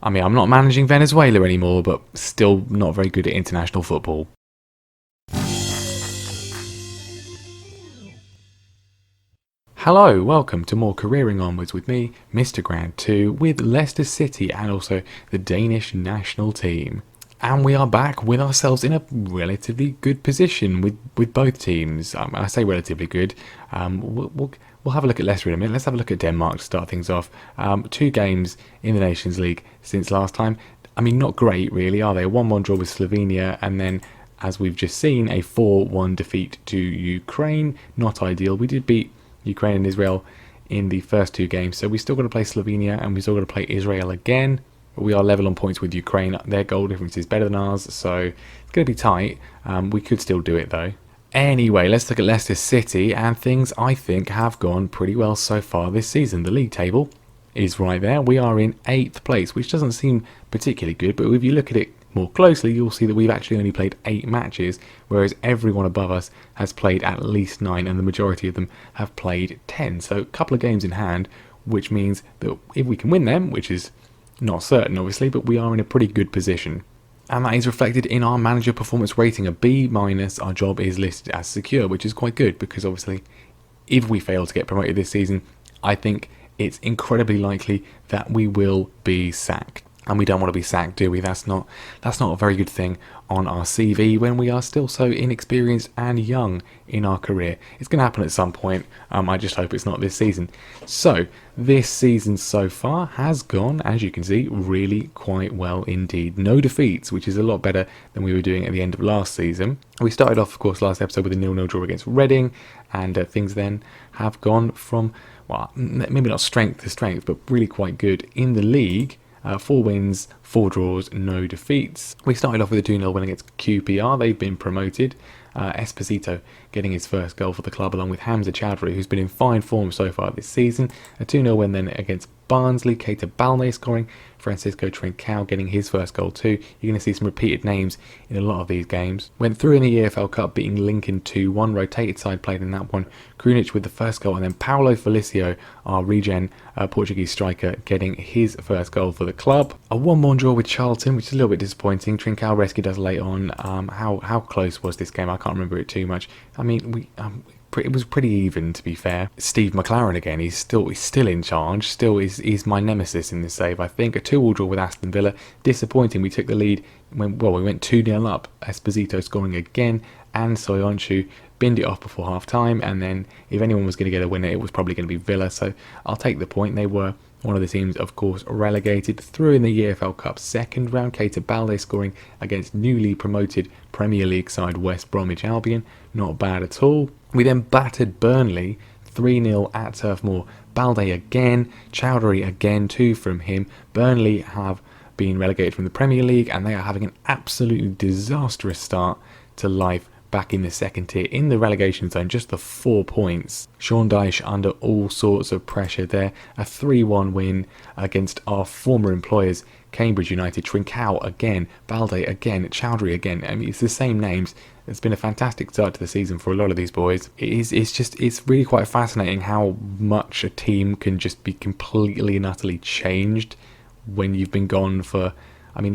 I mean, I'm not managing Venezuela anymore, but still not very good at international football. Hello, welcome to more Careering Onwards with me, Mr. Grand 2, with Leicester City and also the Danish national team. And we are back with ourselves in a relatively good position with both teams. I say relatively good. We'll have a look at Leicester in a minute. Let's have a look at Denmark to start things off. 2 games in the Nations League since last time. I mean, not great really, are they? A 1-1 draw with Slovenia, and then, as we've just seen, a 4-1 defeat to Ukraine. Not ideal. We did beat Ukraine and Israel in the first 2 games, so we still got to play Slovenia and we still got to play Israel again. We are level on points with Ukraine. Their goal difference is better than ours, so it's going to be tight. We could still do it though. Anyway, let's look at Leicester City, and things I think have gone pretty well so far this season. The league table is right there. We are in 8th place, which doesn't seem particularly good, but if you look at it more closely, you'll see that we've actually only played 8 matches, whereas everyone above us has played at least 9, and the majority of them have played 10. So a couple of games in hand, which means that if we can win them, which is not certain obviously, but we are in a pretty good position. And that is reflected in our manager performance rating, a B-. Our job is listed as secure, which is quite good, because obviously if we fail to get promoted this season, I think it's incredibly likely that we will be sacked. And we don't want to be sacked, do we? That's not a very good thing on our CV when we are still so inexperienced and young in our career. It's going to happen at some point. I just hope it's not this season. So this season so far has gone, as you can see, really quite well indeed. No defeats, which is a lot better than we were doing at the end of last season. We started off, of course, last episode with a 0-0 draw against Reading, and things then have gone from, well, maybe not strength to strength, but really quite good in the league. 4 wins, 4 draws, no defeats. We started off with a 2-0 win against QPR. They've been promoted. Esposito getting his first goal for the club, along with Hamza Chowdhury, who's been in fine form so far this season. A 2-0 win then against Barnsley. Keita Balmain scoring. Francisco Trincao getting his first goal too. You're going to see some repeated names in a lot of these games. Went through in the EFL Cup, beating Lincoln 2-1. Rotated side played in that one. Krunic with the first goal, and then Paulo Felicio, our regen Portuguese striker, getting his first goal for the club. A 1-1 draw with Charlton, which is a little bit disappointing. Trincao rescued us late on. How close was this game? I can't remember it too much. I mean, it was pretty even, to be fair. Steve McLaren again, he's still in charge, still is my nemesis in this save, I think. A 2-2 draw with Aston Villa, disappointing. We took the lead when, well, we went 2-0 up, Esposito scoring again, and Soyuncu binned it off before half time, and then if anyone was going to get a winner, it was probably going to be Villa, so I'll take the point. They were one of the teams, of course, relegated. Through in the EFL Cup second round, Keita Balmain scoring against newly promoted Premier League side West Bromwich Albion. Not bad at all. We then battered Burnley 3-0 at Turf Moor. Balde again, Chowdhury again, 2 from him. Burnley have been relegated from the Premier League, and they are having an absolutely disastrous start to life back in the second tier, in the relegation zone, just the 4 points. Sean Dyche under all sorts of pressure there. A 3-1 win against our former employers, Cambridge United. Trincao again, Balde again, Chowdhury again. I mean, it's the same names. It's been a fantastic start to the season for a lot of these boys. It's really quite fascinating how much a team can just be completely and utterly changed when you've been gone for, I mean,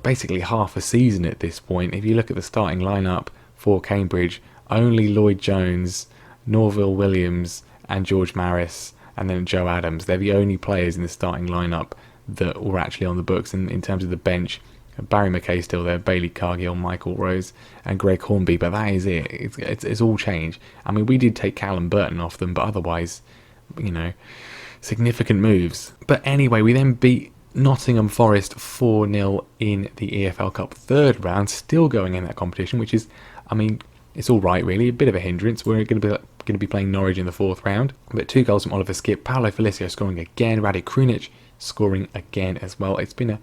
basically half a season at this point. If you look at the starting lineup for Cambridge, only Lloyd Jones, Norville Williams and George Maris, and then Joe Adams, they're the only players in the starting lineup that were actually on the books. And in terms of the bench, Barry McKay still there, Bailey Cargill, Michael Rose and Greg Hornby, but that is it. It's all changed. I mean, we did take Callum Burton off them, but otherwise, you know, significant moves. But anyway, we then beat Nottingham Forest 4-0 in the EFL Cup third round, still going in that competition, which is, I mean, it's all right really, a bit of a hindrance. We're going to be playing Norwich in the 4th round, but 2 goals from Oliver Skipp, Paulo Felicio scoring again, Rade Krunic scoring again as well. It's been a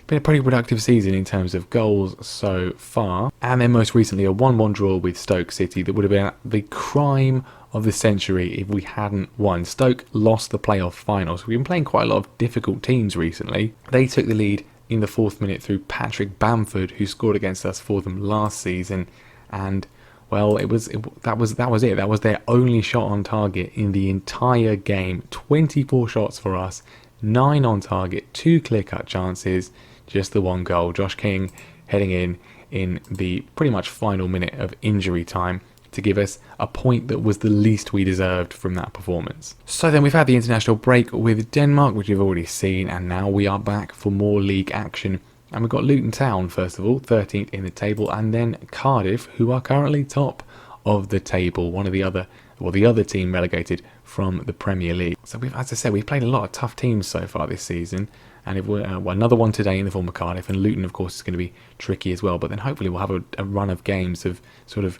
pretty productive season in terms of goals so far. And then most recently a 1-1 draw with Stoke City that would have been the crime of the century if we hadn't won. Stoke lost the playoff finals. We've been playing quite a lot of difficult teams recently. They took the lead in the 4th minute through Patrick Bamford, who scored against us for them last season, and well, that was it. That was their only shot on target in the entire game. 24 shots for us, 9 on target, 2 clear-cut chances, just the 1 goal. Josh King heading in the pretty much final minute of injury time to give us a point that was the least we deserved from that performance. So then we've had the international break with Denmark, which you've already seen, and now we are back for more league action. And we've got Luton Town, first of all, 13th in the table, and then Cardiff, who are currently top of the table, the other team relegated from the Premier League. So as I said, we've played a lot of tough teams so far this season, and if we're another one today in the form of Cardiff, and Luton, of course, is going to be tricky as well. But then hopefully we'll have a run of games of sort of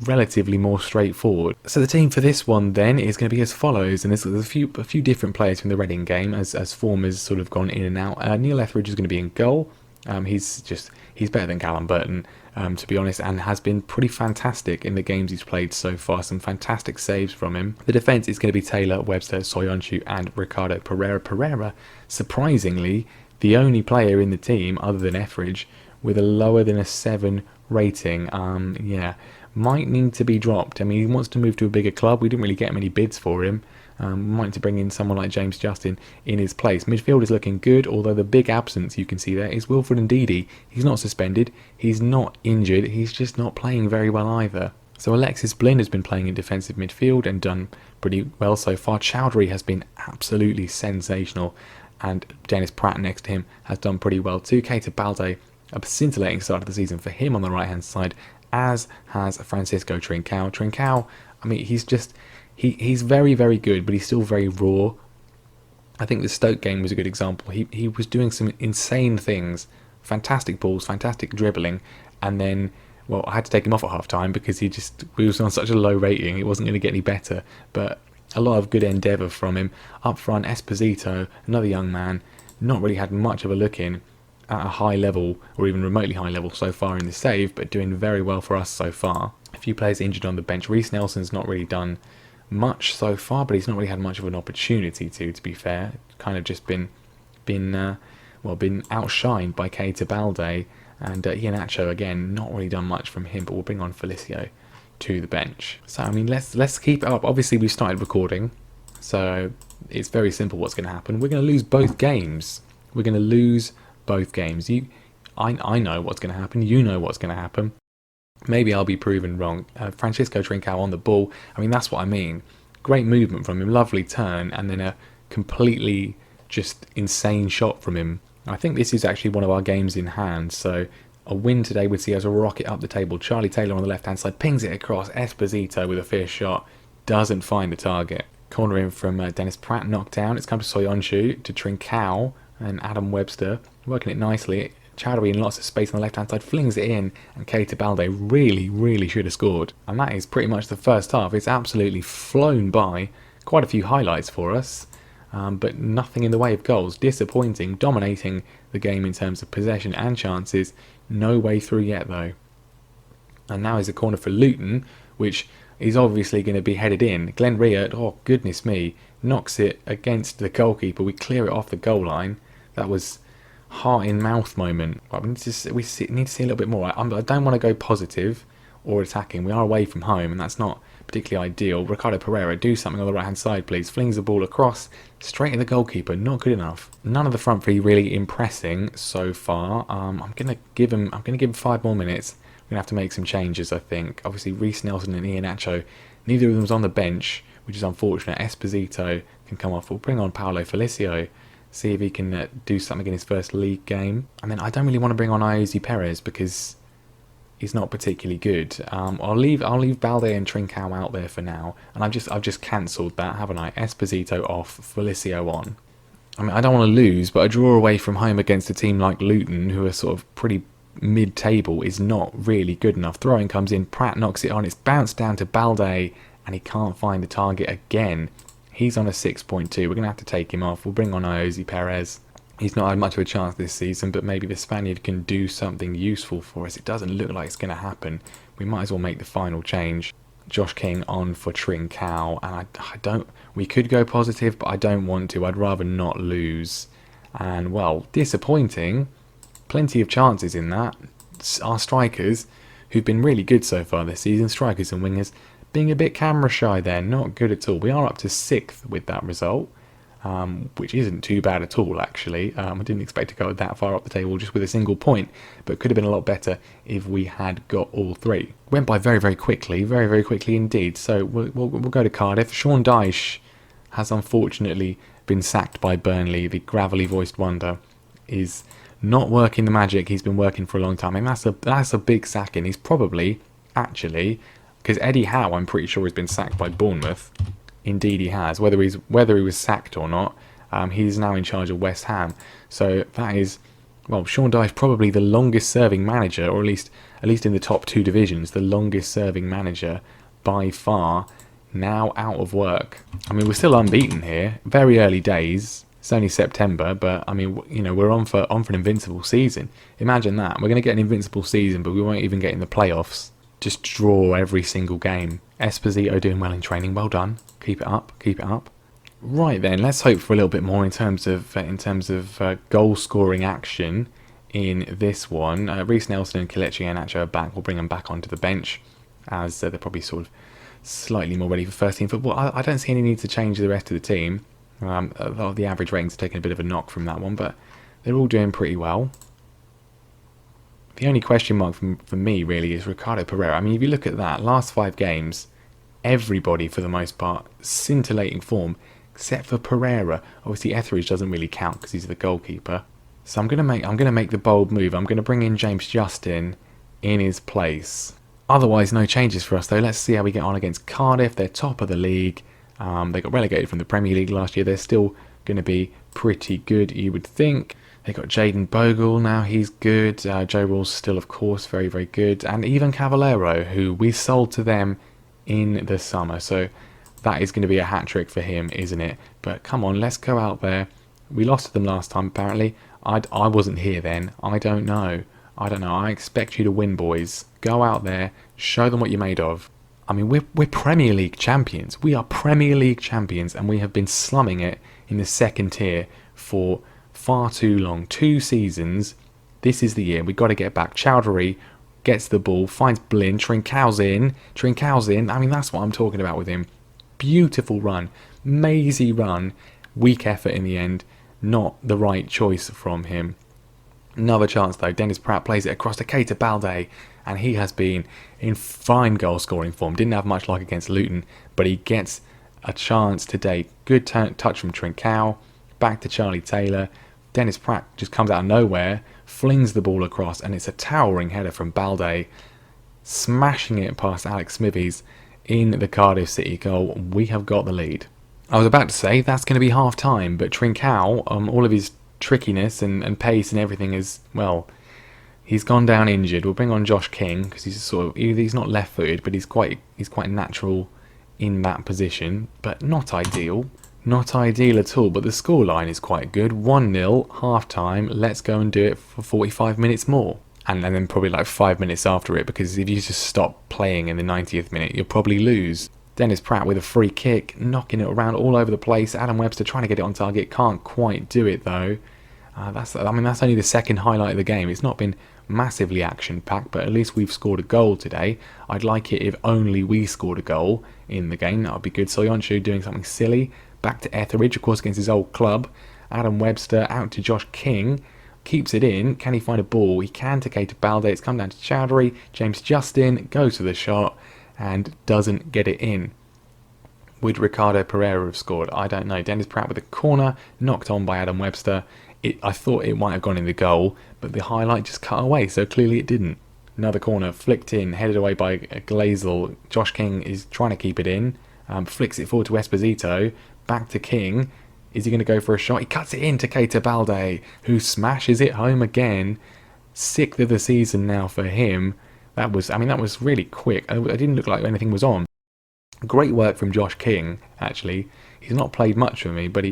relatively more straightforward. So the team for this one then is going to be as follows, and there's a few different players from the Reading game as form has sort of gone in and out. Neil Etheridge is going to be in goal. He's better than Callum Burton, to be honest, and has been pretty fantastic in the games he's played so far. Some fantastic saves from him. The defence is going to be Taylor, Webster, Soyuncu and Ricardo Pereira. Pereira, surprisingly, the only player in the team other than Etheridge with a lower than a 7 rating. Might need to be dropped. I mean, he wants to move to a bigger club. We didn't really get many bids for him. Might need to bring in someone like James Justin in his place. Midfield is looking good, although the big absence you can see there is Wilfred Ndidi. He's not suspended, he's not injured, he's just not playing very well either. So Alexis Blin has been playing in defensive midfield and done pretty well so far. Chowdhury has been absolutely sensational, and Dennis Pratt next to him has done pretty well too. Keita Balde, a scintillating start of the season for him on the right hand side, as has Francisco Trincao. Trincao, I mean, he's very, very good, but he's still very raw. I think the Stoke game was a good example. He was doing some insane things, fantastic balls, fantastic dribbling, and then, well, I had to take him off at half time because he was on such a low rating, it wasn't going to get any better. But a lot of good endeavour from him. Up front, Esposito, another young man, not really had much of a look in at a high level, or even remotely high level so far in the save, but doing very well for us so far. A few players injured on the bench. Reece Nelson's not really done much so far, but he's not really had much of an opportunity to be fair. Kind of just been outshined by Keita Balde, and Iheanacho again, not really done much from him, but we'll bring on Felicio to the bench. So I mean, let's keep it up. Obviously we've started recording, so it's very simple what's going to happen. We're going to lose both games. We're going to lose both games. I know what's going to happen, you know what's going to happen. Maybe I'll be proven wrong. Francisco Trincao on the ball, I mean, that's what I mean. Great movement from him, lovely turn, and then a completely just insane shot from him. I think this is actually one of our games in hand, so a win today would see us rocket up the table. Charlie Taylor on the left hand side pings it across. Esposito with a fierce shot, doesn't find the target. Corner in from Dennis Pratt, knocked down. It's come to Soyuncu, to Trincao and Adam Webster, working it nicely. Chowdhury in lots of space on the left hand side, flings it in, and Keita Balde really should have scored. And that is pretty much the first half. It's absolutely flown by. Quite a few highlights for us, but nothing in the way of goals. Disappointing, dominating the game in terms of possession and chances. No way through yet though. And now is a corner for Luton, which is obviously going to be headed in. Glenn Riert, oh goodness me, knocks it against the goalkeeper. We clear it off the goal line. That was heart in mouth moment. Right, we need to see a little bit more. I don't want to go positive or attacking. We are away from home, and that's not particularly ideal. Ricardo Pereira, do something on the right hand side please. Flings the ball across straight at the goalkeeper. Not good enough. None of the front three really impressing so far. I'm gonna give him 5 more minutes. We're gonna have to make some changes, I think. Obviously Reece Nelson and Iheanacho, neither of them was on the bench, which is unfortunate. Esposito can come off. We'll bring on Paulo Felicio, see if he can do something in his first league game. And then I don't really want to bring on Iosi Perez because he's not particularly good. I'll leave Balde and Trincao out there for now, and I've just cancelled that, haven't I? Esposito off, Felicio on. I mean, I don't want to lose, but a draw away from home against a team like Luton, who are sort of pretty mid-table, is not really good enough. Throwing comes in, Pratt knocks it on, it's bounced down to Balde, and he can't find the target again. He's on a 6.2. We're going to have to take him off. We'll bring on Iosi Perez. He's not had much of a chance this season, but maybe the Spaniard can do something useful for us. It doesn't look like it's going to happen. We might as well make the final change. Josh King on for Trincao, and I don't. We could go positive, but I don't want to. I'd rather not lose. And well, disappointing. Plenty of chances in that. Our strikers, who've been really good so far this season, strikers and wingers, being a bit camera shy there, not good at all. We are up to 6th with that result. which isn't too bad at all, actually. I didn't expect to go that far up the table just with a single point, but could have been a lot better if we had got all three. Went by very, very quickly indeed. So we'll go to Cardiff. Sean Dyche has unfortunately been sacked by Burnley. The gravelly voiced wonder is not working the magic he's been working for a long time, and that's a big sacking. He's probably actually, because Eddie Howe, I'm pretty sure, has been sacked by Bournemouth. Indeed, he has. Whether he was sacked or not, he's now in charge of West Ham. So that is, well, Sean Dyche probably the longest serving manager, or at least in the top two divisions, the longest serving manager by far. Now out of work. I mean, we're still unbeaten here. Very early days. It's only September, but I mean, you know, we're on for an invincible season. Imagine that. We're going to get an invincible season, but we won't even get in the playoffs. Just draw every single game. Esposito doing well in training. Well done. Keep it up. Keep it up. Right then, let's hope for a little bit more in terms of goal scoring action in this one. Reece Nelson and Kelechi Iheanacho are back. We'll bring them back onto the bench as they're probably sort of slightly more ready for first team football. I don't see any need to change the rest of the team. The average ratings are taking a bit of a knock from that one, but they're all doing pretty well. The only question mark for me really is Ricardo Pereira. I mean, if you look at that, last 5 games, everybody for the most part, scintillating form, except for Pereira. Obviously Etheridge doesn't really count because he's the goalkeeper. So I'm gonna make the bold move. I'm gonna bring in James Justin in his place. Otherwise, no changes for us though. Let's see how we get on against Cardiff. They're top of the league. They got relegated from the Premier League last year. They're still going to be pretty good, you would think. They got Jayden Bogle now. He's good. Joe Rawls still, of course, very, very good. And even Cavallero, who we sold to them in the summer. So that is going to be a hat-trick for him, isn't it? But come on, let's go out there. We lost to them last time, apparently. I wasn't here then. I don't know. I expect you to win, boys. Go out there. Show them what you're made of. I mean, we're Premier League champions. We are Premier League champions, and we have been slumming it in the second tier for far too long. 2 seasons. This is the year. We've got to get back. Chowdhury gets the ball, finds Blin. Trincão's in. I mean, that's what I'm talking about with him. Beautiful run. Mazy run. Weak effort in the end. Not the right choice from him. Another chance though. Dennis Pratt plays it across to Keita Balde, and he has been in fine goal scoring form. Didn't have much luck against Luton, but he gets a chance today. Good touch from Trincão. Back to Charlie Taylor. Dennis Pratt just comes out of nowhere, flings the ball across, and it's a towering header from Balde, smashing it past Alex Smithies in the Cardiff City goal. We have got the lead. I was about to say that's going to be half time, but Trincão, all of his trickiness and pace and everything is, well, he's gone down injured. We'll bring on Josh King because he's not left-footed, but he's quite natural in that position, but not ideal. Not ideal at all, but the scoreline is quite good. 1-0, half-time. Let's go and do it for 45 minutes more. And then probably like 5 minutes after it, because if you just stop playing in the 90th minute, you'll probably lose. Dennis Pratt with a free kick, knocking it around all over the place. Adam Webster trying to get it on target, can't quite do it though. That's only the second highlight of the game. It's not been massively action-packed, but at least we've scored a goal today. I'd like it if only we scored a goal in the game. That would be good. Soyuncu doing something silly. Back to Etheridge, of course, against his old club. Adam Webster out to Josh King. Keeps it in. Can he find a ball? He can to Keita Balde. It's come down to Chowdhury. James Justin goes for the shot and doesn't get it in. Would Ricardo Pereira have scored? I don't know. Dennis Pratt with a corner, knocked on by Adam Webster. I thought it might have gone in the goal, but the highlight just cut away, so clearly it didn't. Another corner, flicked in, headed away by Glazel. Josh King is trying to keep it in. Flicks it forward to Esposito. Back to King. Is he going to go for a shot? He cuts it in to Keita Balde, who smashes it home again. 6th of the season now for him. That was really quick. It didn't look like anything was on. Great work from Josh King, actually. He's not played much for me, but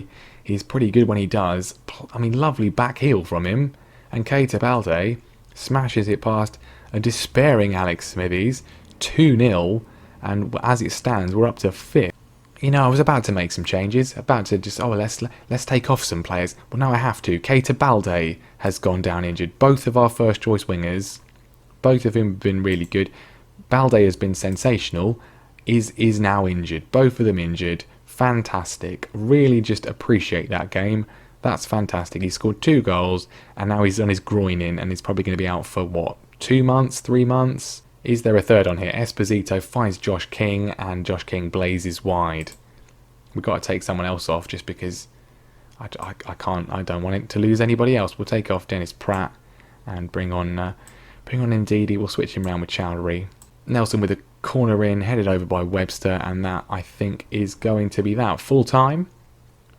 he's pretty good when he does. I mean, lovely back heel from him. And Keita Balde smashes it past a despairing Alex Smithies. 2-0. And as it stands, we're up to 5th. You know, I was about to make some changes. About to just, let's take off some players. Well, now I have to. Keita Balde has gone down injured. Both of our first choice wingers, both of them have been really good. Balde has been sensational. Is now injured. Both of them injured. fantastic. Really just appreciate that game. That's fantastic. He scored 2 goals, and now he's on his groin in, and he's probably going to be out for, what, 2 months, 3 months? Is there a third on here? Esposito finds Josh King, and Josh King blazes wide. We've got to take someone else off just because I don't want it to lose anybody else. We'll take off Dennis Pratt and bring on Ndidi. We'll switch him around with Chowdhury. Nelson with a corner in, headed over by Webster, and that, I think, is going to be that. Full time.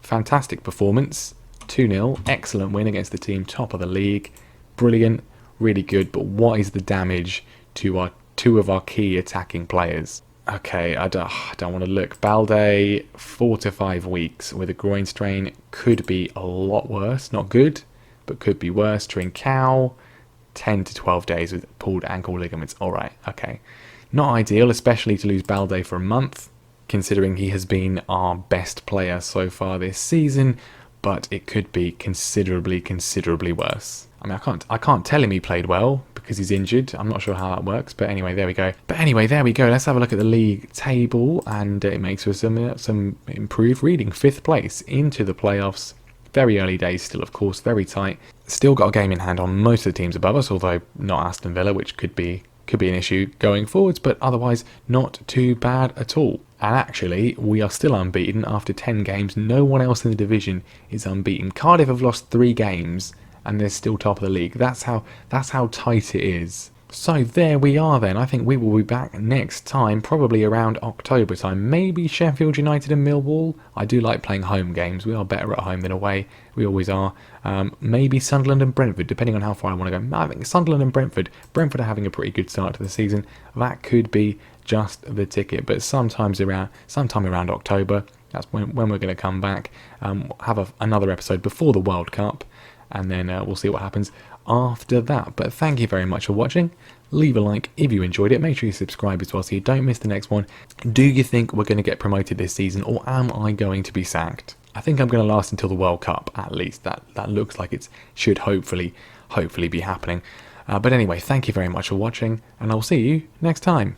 Fantastic performance. 2-0. Excellent win against the team top of the league. Brilliant. Really good. But what is the damage to our 2 of our key attacking players? Okay, I don't want to look. Balde, 4 to 5 weeks with a groin strain. Could be a lot worse. Not good, but could be worse. Trincao, 10 to 12 days with pulled ankle ligaments. Alright, okay. Not ideal, especially to lose Balde for a month, considering he has been our best player so far this season, but it could be considerably worse. I mean, I can't tell him he played well because he's injured. I'm not sure how that works, but anyway, there we go. Let's have a look at the league table, and it makes for some improved reading. 5th place into the playoffs. Very early days still, of course, very tight. Still got a game in hand on most of the teams above us, although not Aston Villa, which could be an issue going forwards, but otherwise not too bad at all. And actually, we are still unbeaten after 10 games. No one else in the division is unbeaten. Cardiff have lost 3 games, and they're still top of the league. That's how tight it is. So there we are then. I think we will be back next time, probably around October time. Maybe Sheffield United and Millwall. I do like playing home games. We are better at home than away. We always are. Maybe Sunderland and Brentford, depending on how far I want to go. I think Sunderland and Brentford. Brentford are having a pretty good start to the season. That could be just the ticket. But sometime around October, that's when we're going to come back. Have another episode before the World Cup. And then we'll see what happens after that. But thank you very much for watching. Leave a like if you enjoyed it. Make sure you subscribe as well so you don't miss the next one. Do you think we're going to get promoted this season, or am I going to be sacked? I think I'm going to last until the World Cup, at least. That looks like it should hopefully be happening. But anyway, thank you very much for watching, and I'll see you next time.